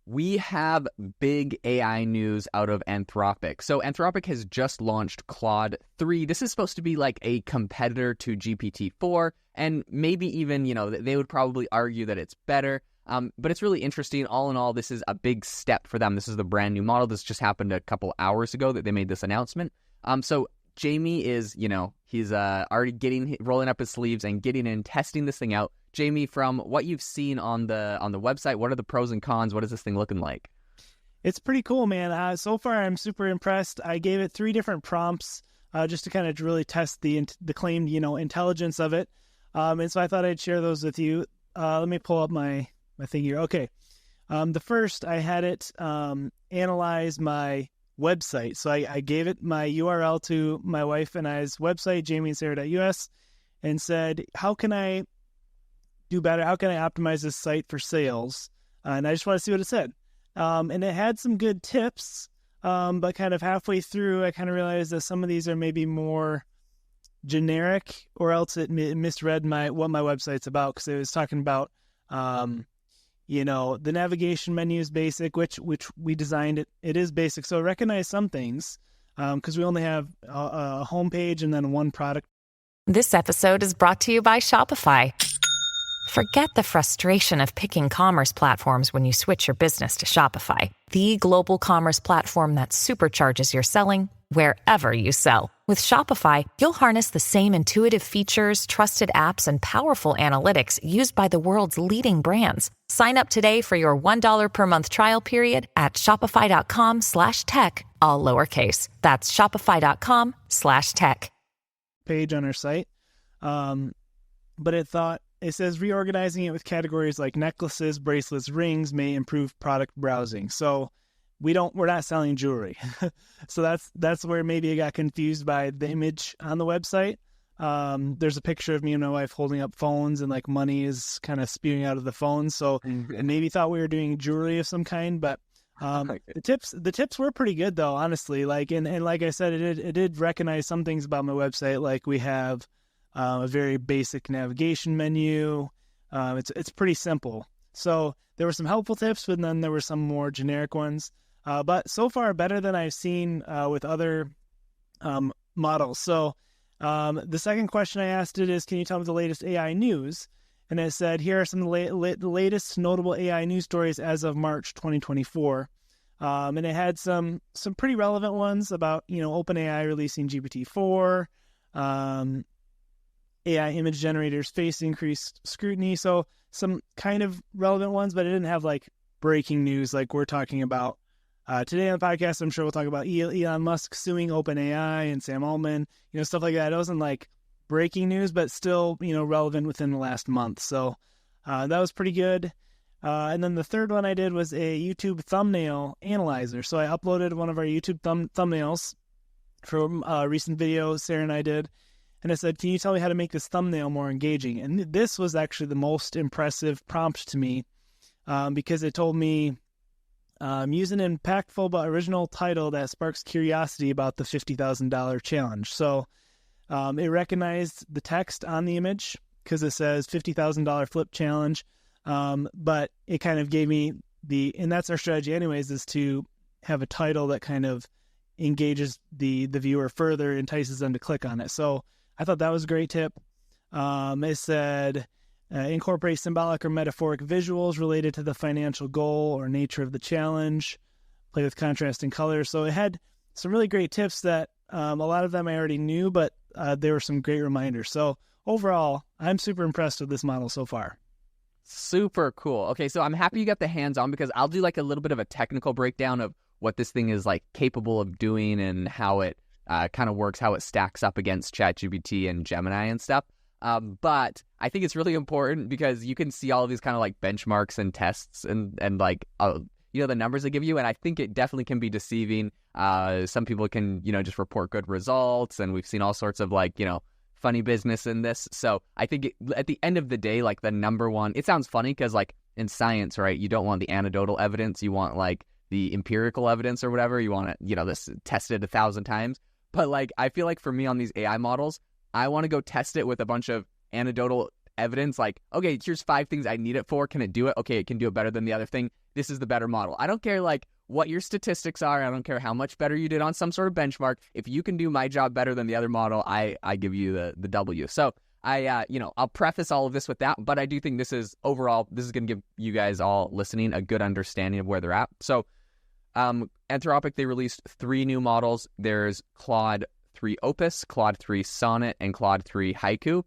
We have big AI news out of Anthropic. So Anthropic has just launched Claude 3. This is supposed to be like a competitor to GPT-4, and maybe even, they would probably argue that it's better. But it's really interesting. All in all, this is a big step for them. This is the brand new model. This just happened a couple hours ago that they made this announcement. So Jamie is, he's already rolling up his sleeves and getting in, testing this thing out. Jamie, from what you've seen on the website, what are the pros and cons? What is this thing looking like? It's pretty cool, man. So far, I'm super impressed. I gave it 3 different prompts just to kind of really test the claimed, intelligence of it. And so I thought I'd share those with you. Let me pull up my thing here. Okay. The first, I had it analyze my website. So I gave it my URL to my wife and I's website, jamieandsarah.us, and said, how can I do better? How can I optimize this site for sales? And I just want to see what it said. And it had some good tips, but kind of halfway through, I kind of realized that some of these are maybe more generic, or else it misread what my website's about, because it was talking about, the navigation menu is basic, which we designed it. It is basic. So recognize some things, because we only have a homepage and then one product. This episode is brought to you by Shopify. Forget the frustration of picking commerce platforms when you switch your business to Shopify, the global commerce platform that supercharges your selling wherever you sell. With Shopify, you'll harness the same intuitive features, trusted apps, and powerful analytics used by the world's leading brands. Sign up today for your $1 per month trial period at shopify.com/tech, all lowercase. That's shopify.com/tech. Page on our site. But it says reorganizing it with categories like necklaces, bracelets, rings may improve product browsing. So we're not selling jewelry. So that's where maybe I got confused by the image on the website. There's a picture of me and my wife holding up phones, and like money is kind of spewing out of the phone. So maybe thought we were doing jewelry of some kind, but the tips were pretty good though, honestly. Like, and like I said, it did recognize some things about my website. Like we have a very basic navigation menu. It's pretty simple. So there were some helpful tips, but then there were some more generic ones. But so far, better than I've seen with other models. So the second question I asked it is, can you tell me the latest AI news? And it said, here are some of the latest notable AI news stories as of March 2024. And it had some pretty relevant ones about, OpenAI releasing GPT-4, AI image generators face increased scrutiny. So some kind of relevant ones, but it didn't have like breaking news like we're talking about today on the podcast. I'm sure we'll talk about Elon Musk suing OpenAI and Sam Altman, stuff like that. It wasn't like breaking news, but still, relevant within the last month. So that was pretty good. And then the third one I did was a YouTube thumbnail analyzer. So I uploaded one of our YouTube thumbnails from a recent video Sarah and I did. And I said, can you tell me how to make this thumbnail more engaging? And this was actually the most impressive prompt to me because it told me use an impactful but original title that sparks curiosity about the $50,000 challenge. So it recognized the text on the image because it says $50,000 flip challenge. But it kind of gave me and that's our strategy anyways, is to have a title that kind of engages the viewer further, entices them to click on it. So I thought that was a great tip. It said, incorporate symbolic or metaphoric visuals related to the financial goal or nature of the challenge, play with contrasting colors. So it had some really great tips that a lot of them I already knew, but there were some great reminders. So overall, I'm super impressed with this model so far. Super cool. Okay, so I'm happy you got the hands-on, because I'll do like a little bit of a technical breakdown of what this thing is like capable of doing and how it kind of works, how it stacks up against ChatGPT and Gemini and stuff. But I think it's really important because you can see all of these kind of like benchmarks and tests and like, the numbers they give you. And I think it definitely can be deceiving. Some people can, just report good results. And we've seen all sorts of like, funny business in this. So I think at the end of the day, like the number one, it sounds funny because like in science, right, you don't want the anecdotal evidence. You want like the empirical evidence or whatever. You want it, this tested 1,000 times. But like, I feel like for me on these AI models, I want to go test it with a bunch of anecdotal evidence, like, okay, here's 5 things I need it for. Can it do it? Okay, it can do it better than the other thing. This is the better model. I don't care like what your statistics are. I don't care how much better you did on some sort of benchmark. If you can do my job better than the other model, I give you the W. So I'll preface all of this with that, but I do think this is going to give you guys all listening a good understanding of where they're at. So Anthropic, they released 3 new models. There's Claude 3 Opus, Claude 3 Sonnet, and Claude 3 Haiku.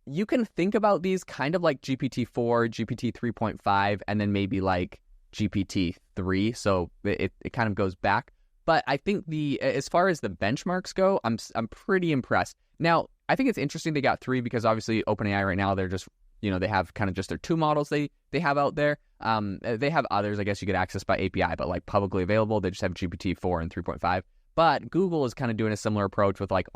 You can think about these kind of like GPT-4, GPT 3.5, and then maybe like GPT-3. So it kind of goes back. But I think as far as the benchmarks go, I'm pretty impressed. Now, I think it's interesting they got 3 because obviously OpenAI right now, they're just, they have kind of just their 2 models they have out there. They have others, I guess you could access by API, but like publicly available, they just have GPT-4 and 3.5. But Google is kind of doing a similar approach with like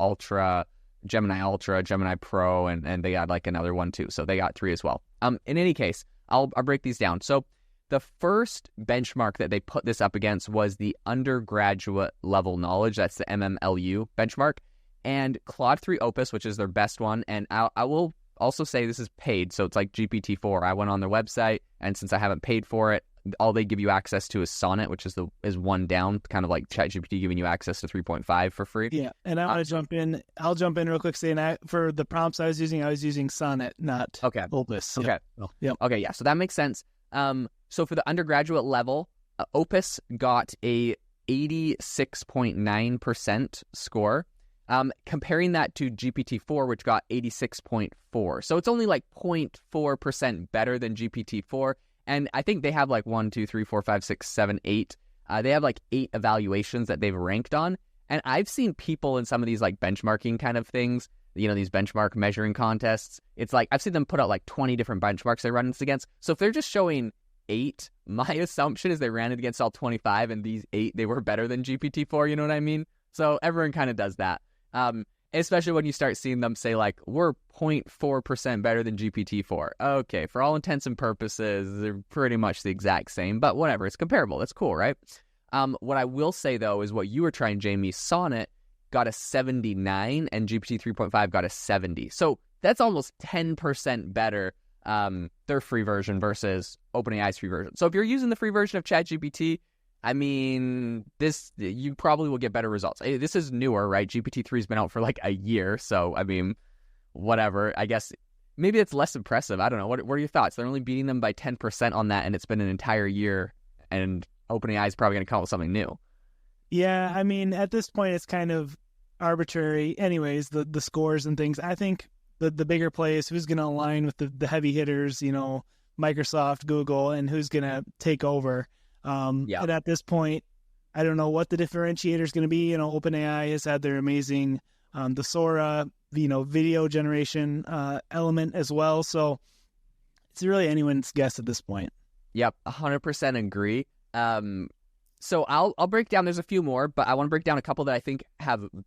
Gemini Ultra, Gemini Pro, and they got like another one too. So they got 3 as well. In any case, I'll break these down. So the first benchmark that they put this up against was the undergraduate level knowledge. That's the MMLU benchmark. And Claude 3 Opus, which is their best one. And I will also say this is paid. So it's like GPT-4. I went on their website, and since I haven't paid for it, all they give you access to is Sonnet, which is one down, kind of like ChatGPT giving you access to 3.5 for free. Yeah, and I want to jump in. I'll jump in real quick saying for the prompts I was using Sonnet, not Opus. Okay. Yep. Okay, yeah, so that makes sense. So for the undergraduate level, Opus got a 86.9% score. Comparing that to GPT-4, which got 86.4. So it's only like 0.4% better than GPT-4. And I think they have like 1, 2, 3, 4, 5, 6, 7, 8. They have like 8 evaluations that they've ranked on. And I've seen people in some of these like benchmarking kind of things, these benchmark measuring contests. It's like I've seen them put out like 20 different benchmarks they run this against. So if they're just showing 8, my assumption is they ran it against all 25, and these 8, they were better than GPT-4. You know what I mean? So everyone kind of does that. Especially when you start seeing them say like, we're 0.4% better than GPT-4. Okay, for all intents and purposes, they're pretty much the exact same, but whatever, it's comparable. That's cool, right? What I will say, though, is what you were trying, Jamie, Sonnet got a 79 and GPT 3.5 got a 70. So that's almost 10% better, their free version versus OpenAI's free version. So if you're using the free version of ChatGPT, I mean, you probably will get better results. This is newer, right? GPT-3 has been out for like a year. So, I mean, whatever. I guess maybe it's less impressive. I don't know. What are your thoughts? They're only beating them by 10% on that, and it's been an entire year, and OpenAI is probably going to come up with something new. Yeah, I mean, at this point, it's kind of arbitrary. Anyways, the scores and things. I think the bigger play is who's going to align with the heavy hitters, Microsoft, Google, and who's going to take over. And at this point, I don't know what the differentiator is going to be. OpenAI has had their amazing, the Sora, video generation element as well. So it's really anyone's guess at this point. Yep, 100% agree. So I'll break down. There's a few more, but I want to break down a couple that I think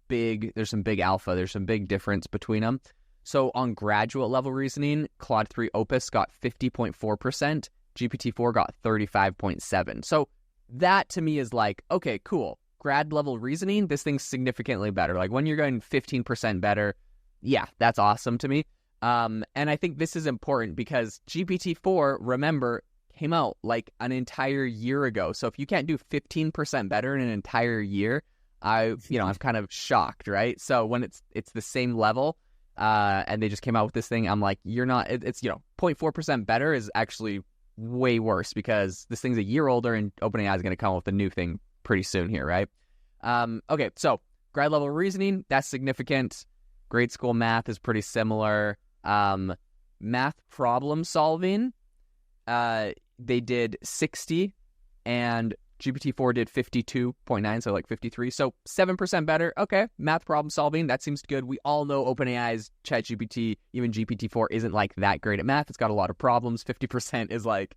there's some big alpha. There's some big difference between them. So on graduate level reasoning, Claude 3 Opus got 50.4%. GPT-4 got 35.7. So that to me is like, okay, cool. Grad level reasoning, this thing's significantly better. Like when you're going 15% better, yeah, that's awesome to me. And I think this is important because GPT-4, remember, came out like an entire year ago. So if you can't do 15% better in an entire year, I'm kind of shocked, right? So when it's the same level, and they just came out with this thing, I'm like, you're not. It's 0.4% better is actually way worse because this thing's a year older and OpenAI is going to come up with a new thing pretty soon here, right? Okay, so grad level reasoning, that's significant. Grade school math is pretty similar. Math problem solving, they did 60 and GPT-4 did 52.9, so like 53. So 7% better. Okay, math problem solving, that seems good. We all know OpenAI's ChatGPT, even GPT-4, isn't like that great at math. It's got a lot of problems. 50% is like...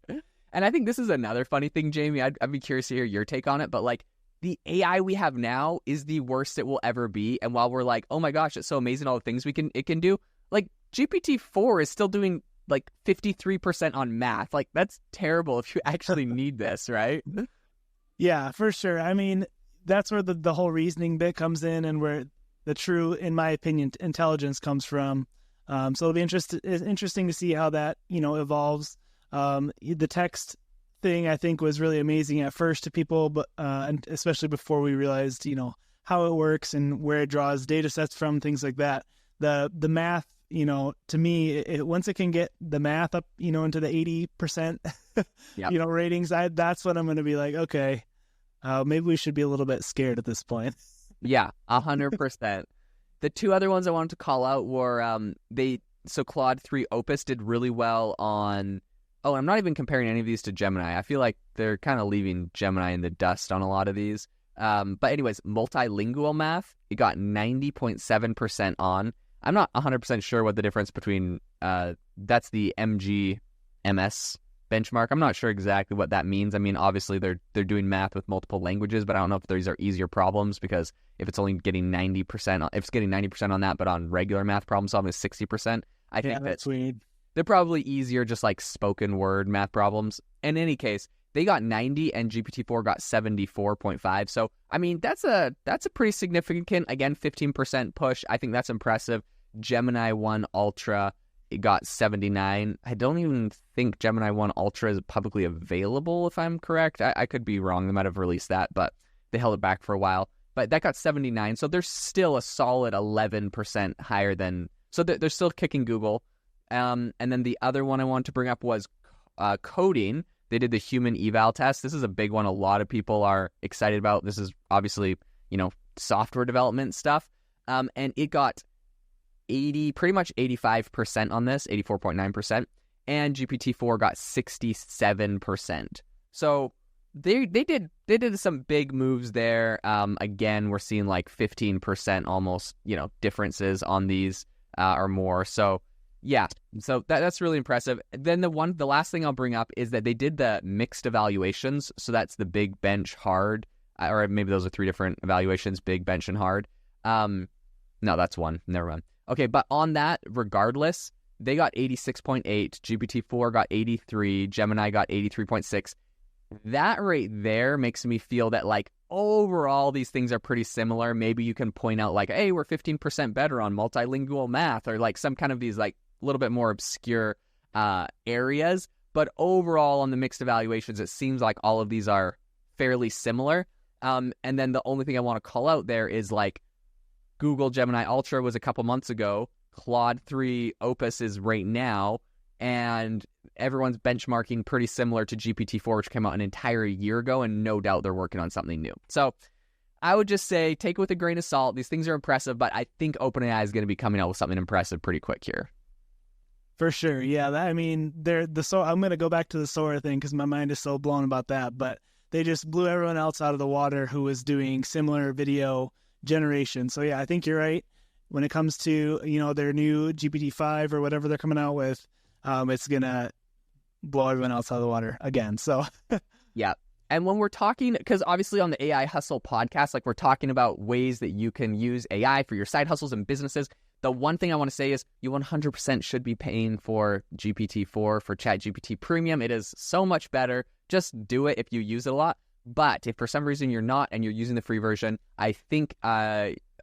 And I think this is another funny thing, Jamie. I'd be curious to hear your take on it, but like the AI we have now is the worst it will ever be. And while we're like, oh my gosh, it's so amazing all the things it can do, like GPT-4 is still doing like 53% on math. Like that's terrible if you actually need this, right? Yeah, for sure. I mean, that's where the whole reasoning bit comes in and where the true, in my opinion, intelligence comes from. So it'll be interesting to see how that, evolves. The text thing I think was really amazing at first to people, but and especially before we realized, how it works and where it draws data sets from, things like that. The math, to me, once it can get the math up, into the 80%, Yep. ratings, that's when I'm going to be like, okay, maybe we should be a little bit scared at this point. Yeah, 100%. The two other ones I wanted to call out were so Claude 3 Opus did really well on. Oh, I'm not even comparing any of these to Gemini. I feel like they're kind of leaving Gemini in the dust on a lot of these. But anyways, multilingual math, it got 90.7% on. I'm not 100% sure what the difference between that's the MGMS benchmark. I'm not sure exactly what that means. I mean, obviously they're doing math with multiple languages, but I don't know if these are easier problems, because if it's only getting 90%, if it's getting 90% on that, but on regular math problem solving is 60%, I think that's weird. They're probably easier, just like spoken word math problems. In any case, they got 90 and GPT-4 got 74.5. So, I mean, that's a pretty significant, again, 15% push. I think that's impressive. Gemini 1 Ultra, it got 79. I don't even think Gemini 1 Ultra is publicly available, if I'm correct. I could be wrong. They might have released that, but they held it back for a while. But that got 79. So they're still a solid 11% higher than... So they're still kicking Google. And then the other one I wanted to bring up was coding. They did the human eval test. This is a big one a lot of people are excited about. This is obviously, software development stuff. And it got pretty much 85% on this, 84.9%. And GPT-4 got 67%. So they did some big moves there. Again, we're seeing like 15% almost, differences on these or more. So yeah, so that's really impressive. Then the last thing I'll bring up is that they did the mixed evaluations. So that's the big, bench, hard, or maybe those are three different evaluations, big, bench, and hard. No, that's one. Never mind. Okay, but on that, regardless, they got 86.8, GPT-4 got 83, Gemini got 83.6. That right there makes me feel that, like, overall, these things are pretty similar. Maybe you can point out, like, hey, we're 15% better on multilingual math, or like some kind of these, like, a little bit more obscure areas. But overall, on the mixed evaluations, it seems like all of these are fairly similar. And then the only thing I want to call out there is, like, Google Gemini Ultra was a couple months ago. Claude 3 Opus is right now. And everyone's benchmarking pretty similar to GPT-4, which came out an entire year ago, and no doubt they're working on something new. So I would just say take it with a grain of salt. These things are impressive, but I think OpenAI is going to be coming out with something impressive pretty quick here. For sure, yeah. I'm going to go back to the Sora thing because my mind is so blown about that. But they just blew everyone else out of the water who was doing similar video generation. So yeah, I think you're right. When it comes to their new GPT-5 or whatever they're coming out with, it's gonna blow everyone else out of the water again. So yeah. And when we're talking, because obviously on the AI Hustle podcast, like, we're talking about ways that you can use AI for your side hustles and businesses. The one thing I want to say is you 100% should be paying for GPT-4 for ChatGPT Premium. It is so much better. Just do it if you use it a lot. But if for some reason you're not and you're using the free version, I think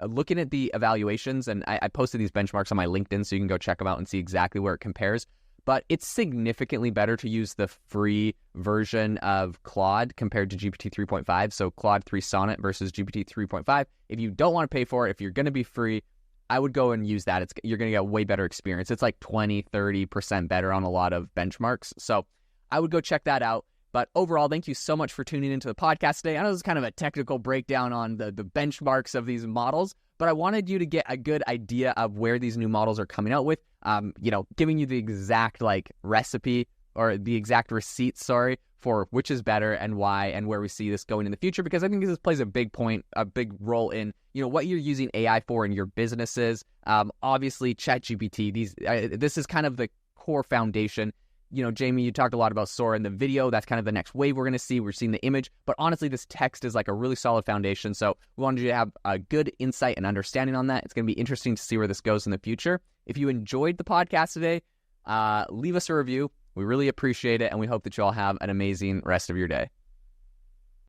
looking at the evaluations, and I posted these benchmarks on my LinkedIn so you can go check them out and see exactly where it compares. But it's significantly better to use the free version of Claude compared to GPT 3.5. So Claude 3 Sonnet versus GPT 3.5. If you don't want to pay for it, if you're going to be free, I would go and use that. You're going to get a way better experience. It's like 20, 30% better on a lot of benchmarks. So I would go check that out. But overall, thank you so much for tuning into the podcast today. I know this is kind of a technical breakdown on the benchmarks of these models, but I wanted you to get a good idea of where these new models are coming out with, giving you the exact recipe or the exact receipt, for which is better and why and where we see this going in the future, because I think this plays a big role in, what you're using AI for in your businesses. Obviously, ChatGPT, this is kind of the core foundation. Jamie, you talked a lot about Sora in the video. That's kind of the next wave we're going to see. We're seeing the image. But honestly, this text is like a really solid foundation. So we wanted you to have a good insight and understanding on that. It's going to be interesting to see where this goes in the future. If you enjoyed the podcast today, leave us a review. We really appreciate it. And we hope that you all have an amazing rest of your day.